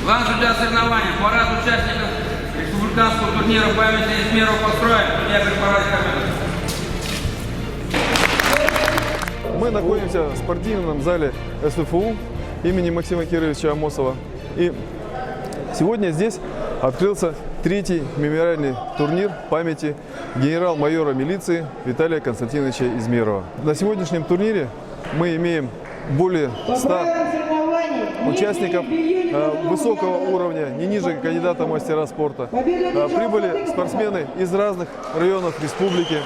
Главный судья соревнования, парад участников республиканского турнира памяти Измерова построен. Я парад команды. Мы находимся в спортивном зале СФУ имени Максима Кировича Амосова. И сегодня здесь открылся третий мемориальный турнир памяти генерал-майора милиции Виталия Константиновича Измерова. На сегодняшнем турнире мы имеем более 100 участников высокого уровня, не ниже кандидата в мастера спорта. Прибыли спортсмены из разных районов республики.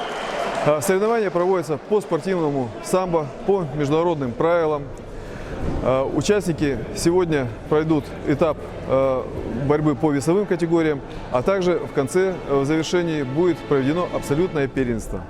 Соревнования проводятся по спортивному самбо, по международным правилам. Участники сегодня пройдут этап борьбы по весовым категориям, а также в конце, в завершении, будет проведено абсолютное первенство.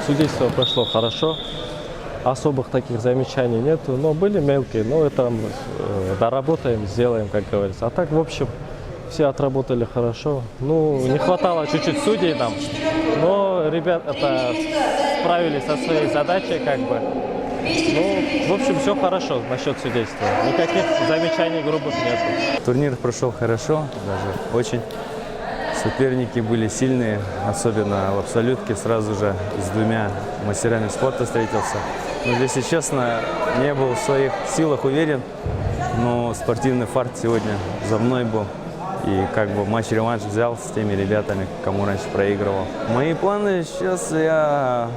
судейство прошло хорошо. Особых таких замечаний нету, но были мелкие, но это доработаем, сделаем, как говорится. А так, в общем, все отработали хорошо. Ну, не хватало чуть-чуть судей нам, но ребята справились со своей задачей, как бы. Ну, в общем, все хорошо насчет судейства. Никаких замечаний грубых нету. Турнир прошел хорошо, даже очень. Соперники были сильные, особенно в абсолютке. Сразу же с двумя мастерами спорта встретился. Но, если честно, не был в своих силах уверен, но спортивный фарт сегодня за мной был. И как бы матч-реванш взял с теми ребятами, кому раньше проигрывал. Мои планы сейчас я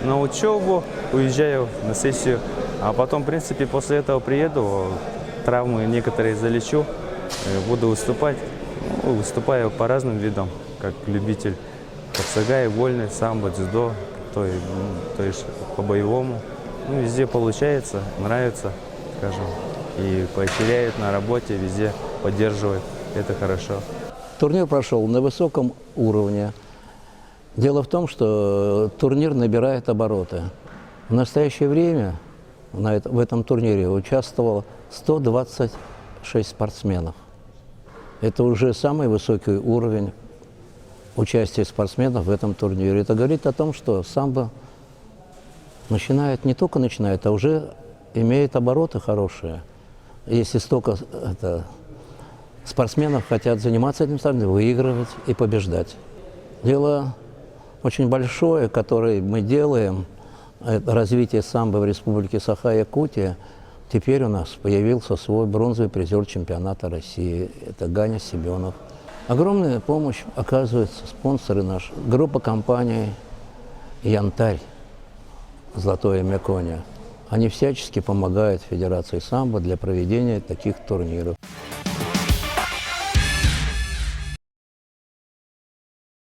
на учебу, уезжаю на сессию, а потом, в принципе, после этого приеду, травмы некоторые залечу, буду выступать. Ну, выступаю по разным видам, как любитель капсагай, вольный, самбо, дзюдо, то есть по-боевому. Ну, везде получается, нравится, скажем, и поощряют на работе, везде поддерживают, это хорошо. Турнир прошел на высоком уровне. Дело в том, что турнир набирает обороты. В настоящее время в этом турнире участвовало 126 спортсменов. Это уже самый высокий уровень участия спортсменов в этом турнире. Это говорит о том, что самбо не только начинает, а уже имеет обороты хорошие. Если столько спортсменов хотят заниматься этим самым, выигрывать и побеждать. Дело очень большое, которое мы делаем, это развитие самбо в Республике Саха-Якутия. Теперь у нас появился свой бронзовый призер чемпионата России. Это Ганя Семенов. Огромная помощь оказывают спонсоры наши. Группа компаний «Янтарь», «Золотое Мекония». Они всячески помогают Федерации самбо для проведения таких турниров.